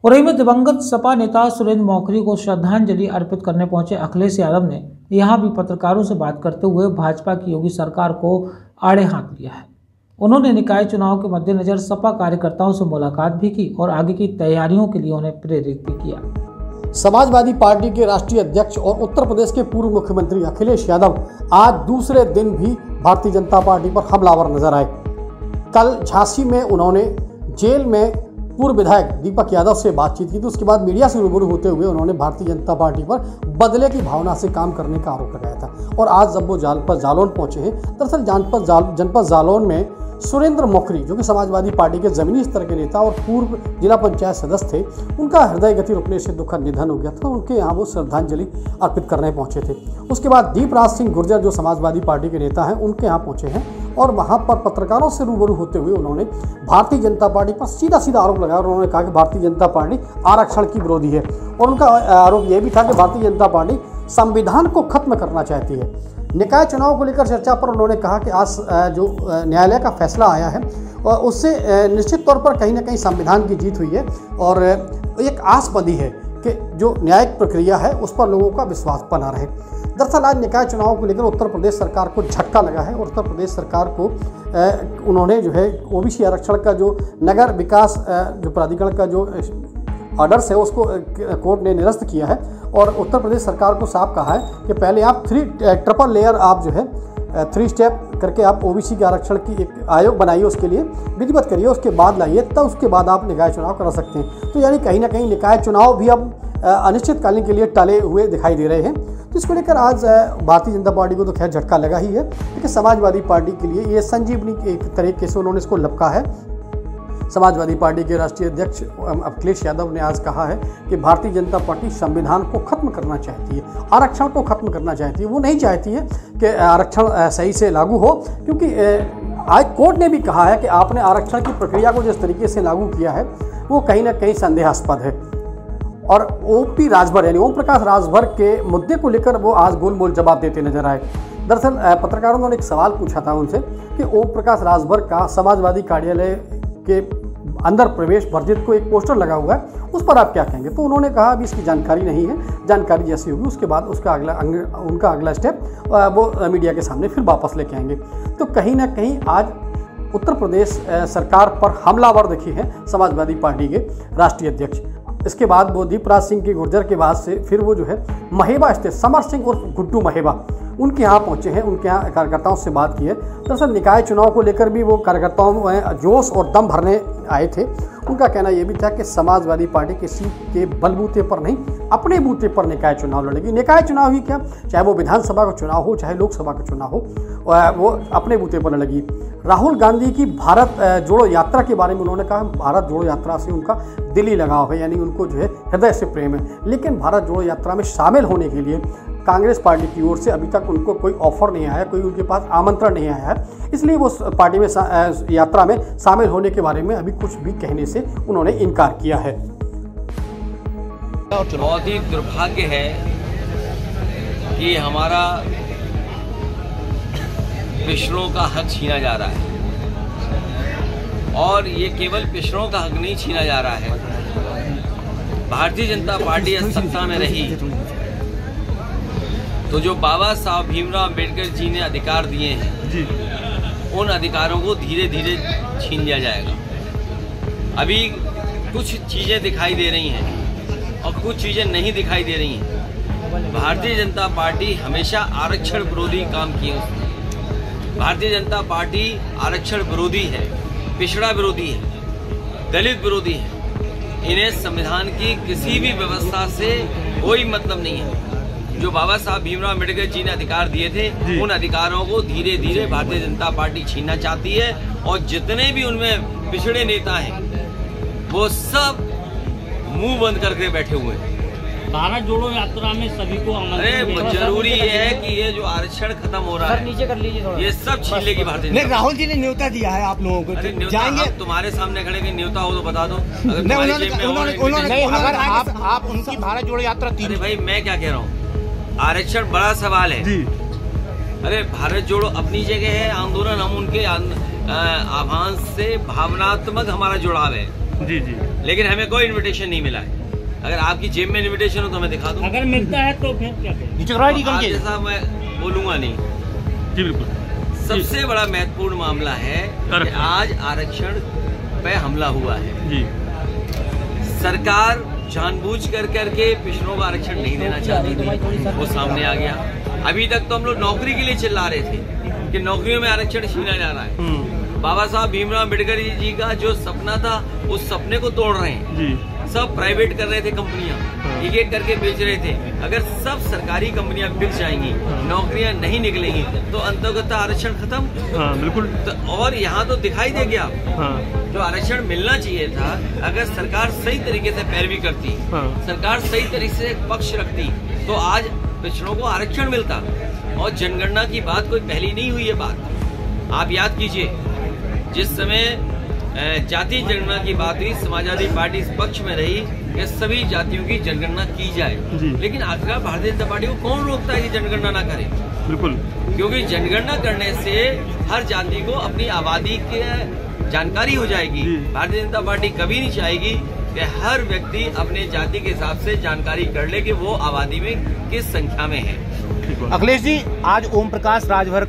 उरई में दिवंगत सपा नेता सुरेंद्र मौखरी को श्रद्धांजलि अर्पित करने पहुंचे अखिलेश यादव ने यहां भी पत्रकारों से बात करते हुए भाजपा की योगी सरकार को आड़े हाथ लिया है। उन्होंने निकाय चुनाव के मद्देनजर सपा कार्यकर्ताओं से मुलाकात भी की और आगे की तैयारियों के लिए उन्हें प्रेरित भी किया। समाजवादी पार्टी के राष्ट्रीय अध्यक्ष और उत्तर प्रदेश के पूर्व मुख्यमंत्री अखिलेश यादव आज दूसरे दिन भी भारतीय जनता पार्टी पर हमलावर नजर आए। कल झांसी में उन्होंने जेल में पूर्व विधायक दीपक यादव से बातचीत की, तो उसके बाद मीडिया से रूबरू होते हुए उन्होंने भारतीय जनता पार्टी पर बदले की भावना से काम करने का आरोप लगाया था। और आज जब वो जालौन पहुंचे हैं, दरअसल जनपद जालौन में सुरेंद्र मौखरी जो कि समाजवादी पार्टी के जमीनी स्तर के नेता और पूर्व जिला पंचायत सदस्य थे, उनका हृदय गति रुकने से दुखद निधन हो गया था। उनके यहाँ वो श्रद्धांजलि अर्पित करने पहुंचे थे। उसके बाद दीपराज सिंह गुर्जर जो समाजवादी पार्टी के नेता हैं, उनके यहाँ पहुंचे हैं और वहाँ पर पत्रकारों से रूबरू होते हुए उन्होंने भारतीय जनता पार्टी पर सीधा सीधा आरोप लगाया और उन्होंने कहा कि भारतीय जनता पार्टी आरक्षण की विरोधी है। और उनका आरोप यह भी था कि भारतीय जनता पार्टी संविधान को खत्म करना चाहती है। निकाय चुनाव को लेकर चर्चा पर उन्होंने कहा कि आज जो न्यायालय का फैसला आया है उससे निश्चित तौर पर कहीं ना कहीं संविधान की जीत हुई है और एक आस बंधी है कि जो न्यायिक प्रक्रिया है उस पर लोगों का विश्वास बना रहे। दरअसल आज निकाय चुनाव को लेकर उत्तर प्रदेश सरकार को झटका लगा है और उत्तर प्रदेश सरकार को उन्होंने जो है ओबीसी आरक्षण का जो नगर विकास जो प्राधिकरण का जो ऑर्डर्स है उसको कोर्ट ने निरस्त किया है और उत्तर प्रदेश सरकार को साफ कहा है कि पहले आप ट्रिपल लेयर आप जो है 3 स्टेप करके आप ओबीसी के आरक्षण की एक आयोग बनाइए, उसके लिए विधिवत करिए, उसके बाद लाइए, तब उसके बाद आप निकाय चुनाव करा सकते हैं। तो यानी कहीं ना कहीं निकाय चुनाव भी अब अनिश्चितकालीन के लिए टले हुए दिखाई दे रहे हैं। तो इसको लेकर आज भारतीय जनता पार्टी को तो खैर झटका लगा ही है, लेकिन समाजवादी पार्टी के लिए ये संजीवनी के एक तरीके से उन्होंने इसको लपका है। समाजवादी पार्टी के राष्ट्रीय अध्यक्ष अखिलेश यादव ने आज कहा है कि भारतीय जनता पार्टी संविधान को खत्म करना चाहती है, आरक्षण को खत्म करना चाहती है। वो नहीं चाहती है कि आरक्षण सही से लागू हो, क्योंकि आज कोर्ट ने भी कहा है कि आपने आरक्षण की प्रक्रिया को जिस तरीके से लागू किया है वो कहीं ना कहीं संदेहास्पद है। और ओपी राजभर यानी ओम प्रकाश राजभर के मुद्दे को लेकर वो आज गोल मोल जवाब देते नजर आए। दरअसल पत्रकारों ने एक सवाल पूछा था उनसे कि ओम प्रकाश राजभर का समाजवादी कार्यालय के अंदर प्रवेश वर्जित को एक पोस्टर लगा हुआ है, उस पर आप क्या कहेंगे? तो उन्होंने कहा अभी इसकी जानकारी नहीं है, जानकारी जैसी होगी उसके बाद उनका अगला स्टेप वो मीडिया के सामने फिर वापस लेके आएंगे। तो कहीं ना कहीं आज उत्तर प्रदेश सरकार पर हमलावर दिखे हैं समाजवादी पार्टी के राष्ट्रीय अध्यक्ष। इसके बाद वो दीपराज सिंह के गुर्जर के बाद से फिर वो जो है महेबा स्थित समर सिंह और गुड्डू महेबा उनके यहाँ पहुँचे हैं, उनके यहाँ कार्यकर्ताओं से बात की है। दरअसल निकाय चुनाव को लेकर भी वो कार्यकर्ताओं में जोश और दम भरने आए थे। उनका कहना यह भी था कि समाजवादी पार्टी किसी के बलबूते पर नहीं, अपने बूते पर निकाय चुनाव लड़ेगी। निकाय चुनाव ही क्या, चाहे वो विधानसभा का चुनाव हो चाहे लोकसभा का चुनाव हो, वो अपने बूते पर लड़ेगी। राहुल गांधी की भारत जोड़ो यात्रा के बारे में उन्होंने कहा भारत जोड़ो यात्रा से उनका दिली लगाव है, यानी उनको जो है हृदय से प्रेम है। लेकिन भारत जोड़ो यात्रा में शामिल होने के लिए कांग्रेस पार्टी की ओर से अभी तक उनको कोई ऑफर नहीं आया, कोई उनके पास आमंत्रण नहीं आया है, इसलिए वो पार्टी में यात्रा में शामिल होने के बारे में अभी कुछ भी कहने से उन्होंने इनकार किया है। बहुत ही दुर्भाग्य है कि हमारा पिछड़ों का हक छीना जा रहा है और ये केवल पिछड़ों का हक नहीं छीना जा रहा है। भारतीय जनता पार्टी सत्ता में रही तो जो बाबा साहब भीमराव अम्बेडकर जी ने अधिकार दिए हैं उन अधिकारों को धीरे धीरे छीन लिया जाएगा। अभी कुछ चीज़ें दिखाई दे रही हैं और कुछ चीज़ें नहीं दिखाई दे रही हैं। भारतीय जनता पार्टी हमेशा आरक्षण विरोधी काम किए उसने। भारतीय जनता पार्टी आरक्षण विरोधी है, पिछड़ा विरोधी है, दलित विरोधी है। इन्हें संविधान की किसी भी व्यवस्था से कोई मतलब नहीं है। जो बाबा साहब भीमराव अम्बेडकर जी ने अधिकार दिए थे उन अधिकारों को धीरे धीरे भारतीय जनता पार्टी छीनना चाहती है और जितने भी उनमें पिछड़े नेता हैं वो सब मुंह बंद करके बैठे हुए हैं। भारत जोड़ो यात्रा में सभी को अरे जरूरी ये है कि ये जो आरक्षण खत्म हो रहा है नीचे कर लीजिए, ये सब छीन लेगी भारतीय जनता। राहुल जी ने न्योता दिया है आप लोगों को, जाएंगे? तुम्हारे सामने खड़े के न्योता हो तो बता दो। अगर आप उनकी भारत जोड़ो यात्रा अरे भाई मैं क्या कह रहा हूँ, आरक्षण बड़ा सवाल है। अरे भारत जोड़ो अपनी जगह है, आंदोलन हम उनके आह्वान से भावनात्मक हमारा जुड़ाव है। जी जी। लेकिन हमें कोई इनविटेशन नहीं मिला है। अगर आपकी जेब में इनविटेशन हो तो मैं दिखा दूं। अगर मिलता है तो फिर क्या करें? आज जैसा मैं बोलूंगा नहीं। जी बिल्कुल। सबसे बड़ा महत्वपूर्ण मामला है कि आज आरक्षण पे हमला हुआ है। जी। सरकार जानबूझ करके पिछड़ों को आरक्षण नहीं देना चाहती थी, वो सामने आ गया। अभी तक तो हम लोग नौकरी के लिए चिल्ला रहे थे कि नौकरियों में आरक्षण छीना जा रहा है। बाबा साहब भीमराव अम्बेडकर जी का जो सपना था उस सपने को तोड़ रहे हैं जी। सब प्राइवेट कर रहे थे, कंपनियां एक एक करके बेच रहे थे। अगर सब सरकारी कंपनियां बिक जाएंगी, नौकरियां नहीं निकलेंगी तो अंतर्गत आरक्षण खत्म। हाँ बिल्कुल। तो और यहाँ तो दिखाई दे गया। हाँ। जो आरक्षण मिलना चाहिए था, अगर सरकार सही तरीके से पैरवी करती, सरकार सही तरीके से पक्ष रखती तो आज पिछड़ों को आरक्षण मिलता। और जनगणना की बात कोई पहली नहीं हुई है बात। आप याद कीजिए, जिस समय जाति जनगणना की बात हुई, समाजवादी पार्टी इस पक्ष में रही कि सभी जातियों की जनगणना की जाए। लेकिन आखिरकार भारतीय जनता पार्टी को कौन रोकता है कि जनगणना ना करे? बिल्कुल। क्योंकि जनगणना करने से हर जाति को अपनी आबादी की जानकारी हो जाएगी। भारतीय जनता पार्टी कभी नहीं चाहेगी कि हर व्यक्ति अपने जाति के हिसाब से जानकारी कर ले कि वो आबादी में किस संख्या में है। अखिलेश जी, आज ओम प्रकाश राजभर